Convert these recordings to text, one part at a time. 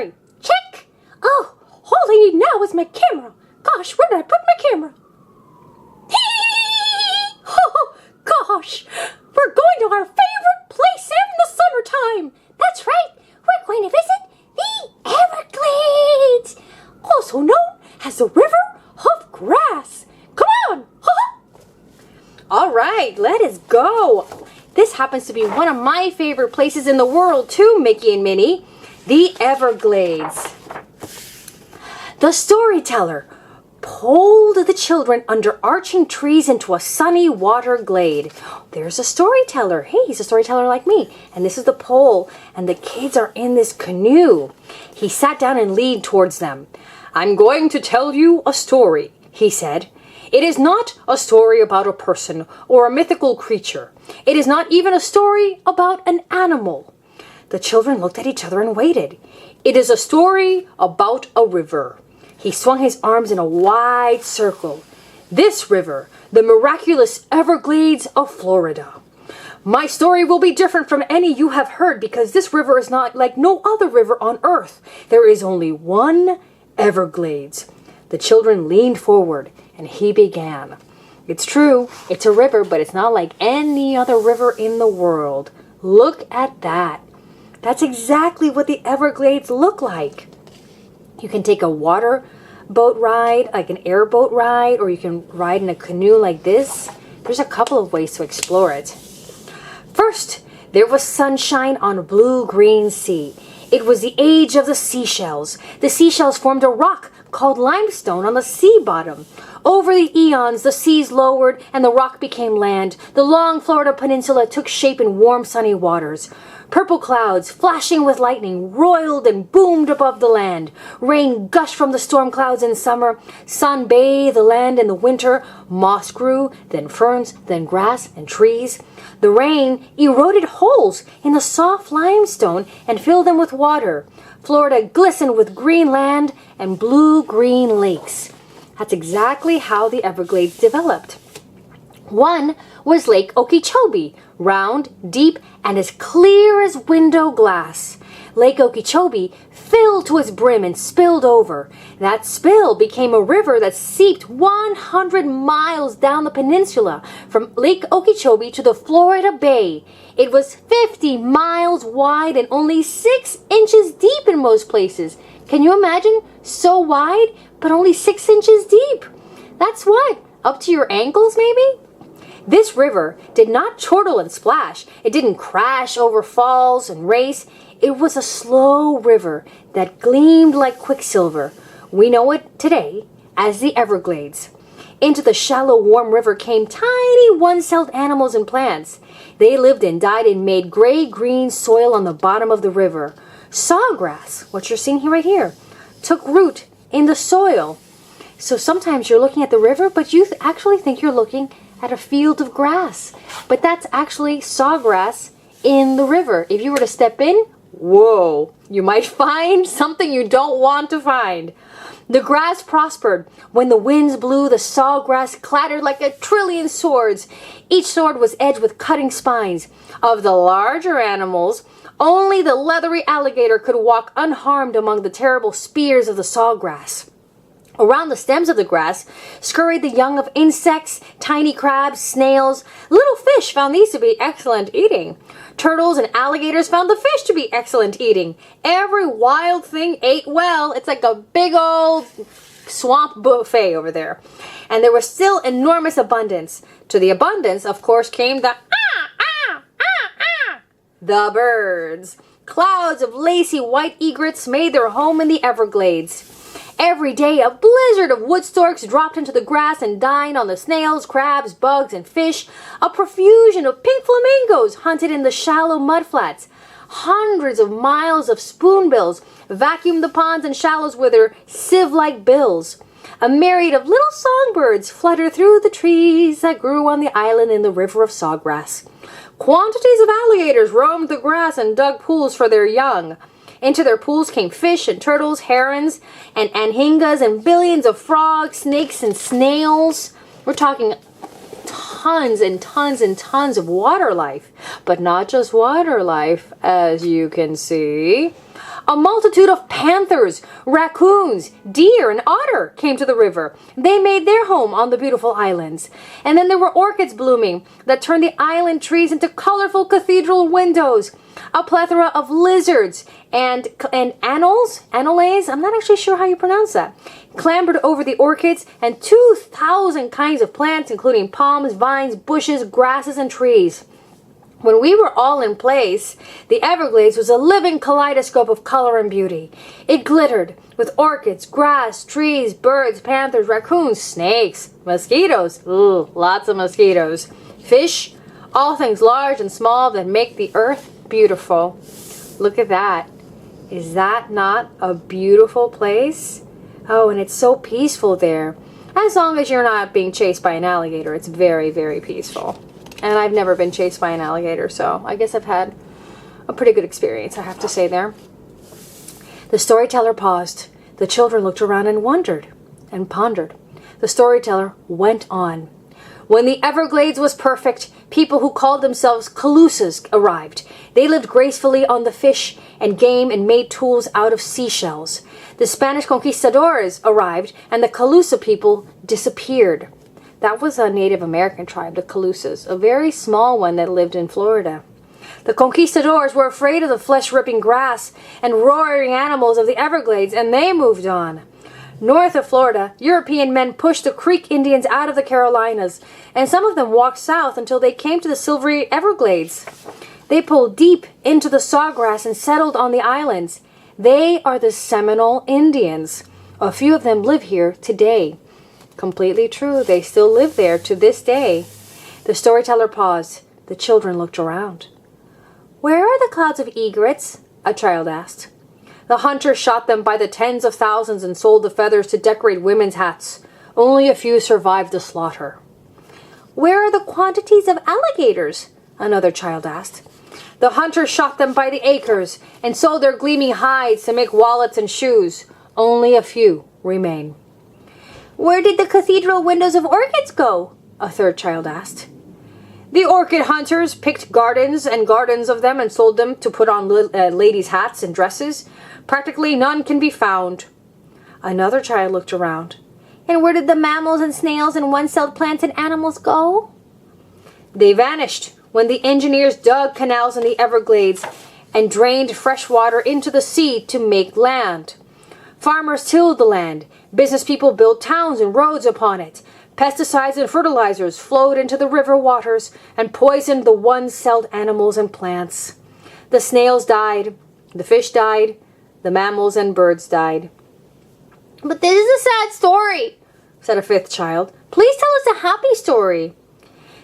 story. Check! Oh, all I need now is my camera. Gosh, where did I put my camera? Oh, gosh, we're going to our favorite place in the summertime. That's right, we're going to visit the Everglades, also known as the River of Grass. Come on! All right, let us go. This happens to be one of my favorite places in the world too, Mickey and Minnie, the Everglades. The storyteller pulled the children under arching trees into a sunny water glade. There's a storyteller. Hey, he's a storyteller like me. And this is the pole, and the kids are in this canoe. He sat down and leaned towards them. I'm going to tell you a story, he said. It is not a story about a person or a mythical creature. It is not even a story about an animal. The children looked at each other and waited. It is a story about a river. He swung his arms in a wide circle. This river, the Miraculous Everglades of Florida. My story will be different from any you have heard because this river is not like no other river on earth. There is only one Everglades. The children leaned forward and he began. It's true, it's a river, but it's not like any other river in the world. Look at that. That's exactly what the Everglades look like. You can take a water boat ride, like an airboat ride, or you can ride in a canoe like this. There's a couple of ways to explore it. First, there was sunshine on a blue-green sea. It was the age of the seashells. The seashells formed a rock called limestone on the sea bottom. Over the eons, the seas lowered and the rock became land. The long Florida peninsula took shape in warm, sunny waters. Purple clouds, flashing with lightning, roiled and boomed above the land. Rain gushed from the storm clouds in summer. Sun bathed the land in the winter. Moss grew, then ferns, then grass and trees. The rain eroded holes in the soft limestone and filled them with water. Florida glistened with green land and blue-green lakes. That's exactly how the Everglades developed. One was Lake Okeechobee, round, deep, and as clear as window glass. Lake Okeechobee filled to its brim and spilled over. That spill became a river that seeped 100 miles down the peninsula from Lake Okeechobee to the Florida Bay. It was 50 miles wide and only 6 inches deep in most places. Can you imagine? So wide, but only 6 inches deep. That's what? Up to your ankles, maybe? This river did not chortle and splash. It didn't crash over falls and race. It was a slow river that gleamed like quicksilver. We know it today as the Everglades. Into the shallow, warm river came tiny one-celled animals and plants. They lived and died and made gray-green soil on the bottom of the river. Sawgrass, what you're seeing here right here, took root in the soil. So sometimes you're looking at the river, but you actually think you're looking at a field of grass. But that's actually sawgrass in the river. If you were to step in, whoa, you might find something you don't want to find. The grass prospered. When the winds blew, the sawgrass clattered like 1,000,000,000,000 swords. Each sword was edged with cutting spines. Of the larger animals, only the leathery alligator could walk unharmed among the terrible spears of the sawgrass. Around the stems of the grass scurried the young of insects, tiny crabs, snails. Little fish found these to be excellent eating. Turtles and alligators found the fish to be excellent eating. Every wild thing ate well. It's like a big old swamp buffet over there. And there was still enormous abundance. To the abundance, of course, came the the birds. Clouds of lacy white egrets made their home in the Everglades. Every day, a blizzard of wood storks dropped into the grass and dined on the snails, crabs, bugs, and fish. A profusion of pink flamingos hunted in the shallow mudflats. Hundreds of miles of spoonbills vacuumed the ponds and shallows with their sieve-like bills. A myriad of little songbirds fluttered through the trees that grew on the island in the river of sawgrass. Quantities of alligators roamed the grass and dug pools for their young. Into their pools came fish and turtles, herons and anhingas, and billions of frogs, snakes, and snails. We're talking tons and tons and tons of water life. But not just water life, as you can see. A multitude of panthers, raccoons, deer, and otter came to the river. They made their home on the beautiful islands. And then there were orchids blooming that turned the island trees into colorful cathedral windows. A plethora of lizards and anoles, I'm not actually sure how you pronounce that, clambered over the orchids, and 2,000 kinds of plants, including palms, vines, bushes, grasses, and trees. When we were all in place, the Everglades was a living kaleidoscope of color and beauty. It glittered with orchids, grass, trees, birds, panthers, raccoons, snakes, mosquitoes, lots of mosquitoes, fish, all things large and small that make the earth beautiful. Look at that. Is that not a beautiful place? Oh, and it's so peaceful there. As long as you're not being chased by an alligator, it's very, very peaceful. And I've never been chased by an alligator, so I guess I've had a pretty good experience, I have to say there. The storyteller paused. The children looked around and wondered and pondered. The storyteller went on. When the Everglades was perfect, people who called themselves Calusas arrived. They lived gracefully on the fish and game and made tools out of seashells. The Spanish conquistadors arrived, and the Calusa people disappeared. That was a Native American tribe, the Calusas, a very small one that lived in Florida. The conquistadors were afraid of the flesh-ripping grass and roaring animals of the Everglades, and they moved on. North of Florida, European men pushed the Creek Indians out of the Carolinas, and some of them walked south until they came to the silvery Everglades. They pulled deep into the sawgrass and settled on the islands. They are the Seminole Indians. A few of them live here today. Completely true. They still live there to this day. The storyteller paused. The children looked around. Where are the clouds of egrets? A child asked. The hunters shot them by the tens of thousands and sold the feathers to decorate women's hats. Only a few survived the slaughter. Where are the quantities of alligators? Another child asked. The hunters shot them by the acres and sold their gleaming hides to make wallets and shoes. Only a few remain. Where did the cathedral windows of orchids go? A third child asked. The orchid hunters picked gardens and gardens of them and sold them to put on ladies' hats and dresses. Practically none can be found. Another child looked around. And where did the mammals and snails and one-celled plants and animals go? They vanished when the engineers dug canals in the Everglades and drained fresh water into the sea to make land. Farmers tilled the land. Business people built towns and roads upon it. Pesticides and fertilizers flowed into the river waters and poisoned the one-celled animals and plants. The snails died. The fish died. The mammals and birds died. But this is a sad story, said a fifth child. Please tell us a happy story.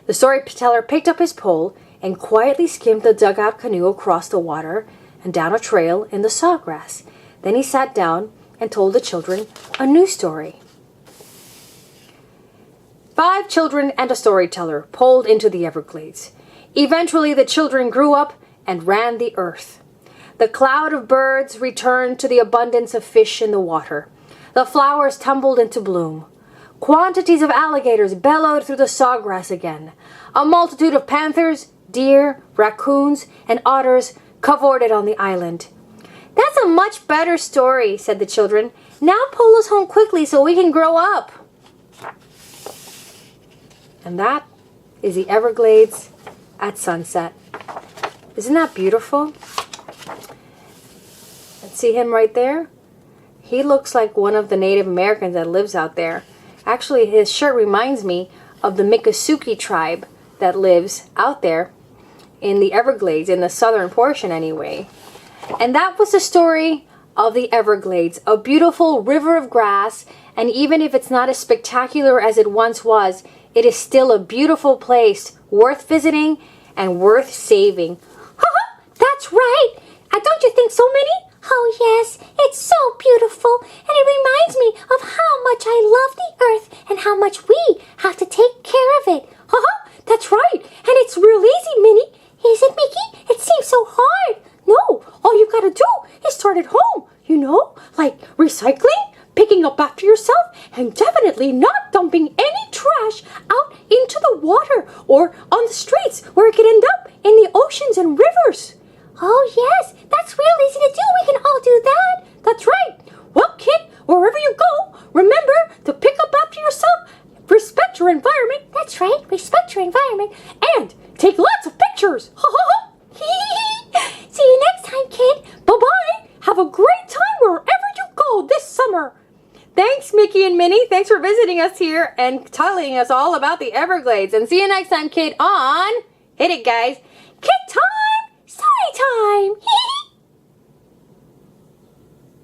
The storyteller picked up his pole and quietly skimmed the dugout canoe across the water and down a trail in the sawgrass. Then he sat down and told the children a new story. 5 children and a storyteller poled into the Everglades. Eventually the children grew up and ran the earth. The cloud of birds returned to the abundance of fish in the water. The flowers tumbled into bloom. Quantities of alligators bellowed through the sawgrass again. A multitude of panthers, deer, raccoons, and otters cavorted on the island. That's a much better story, said the children. Now pull us home quickly so we can grow up. And that is the Everglades at sunset. Isn't that beautiful? See him right there? He looks like one of the Native Americans that lives out there. Actually, his shirt reminds me of the Miccosukee tribe that lives out there in the Everglades, in the southern portion anyway. And that was the story of the Everglades, a beautiful river of grass, and even if it's not as spectacular as it once was, it is still a beautiful place, worth visiting and worth saving. Haha, that's right! And don't you think so, Minnie? Oh yes, it's so beautiful, and it reminds me of how much I love the earth and how much we have to take care of it. Haha, that's right, and it's real easy, Minnie. Is it, Mickey? It seems so hard. No, all you gotta do is start at home, you know, like recycling, picking up after yourself, and definitely not dumping any trash out into the water or on the streets where it could end up in the oceans and rivers. Oh, yes, that's real easy to do. We can all do that. That's right. Well, kid, wherever you go, remember to pick up after yourself, respect your environment. That's right, respect your environment, and take lots of pictures. Ha ha ha. See you next time, kid. Bye-bye. Have a great time wherever you go this summer. Thanks, Mickey and Minnie. Thanks for visiting us here and telling us all about the Everglades. And see you next time, kid, on... Hit it, guys. Kid Time Story Time.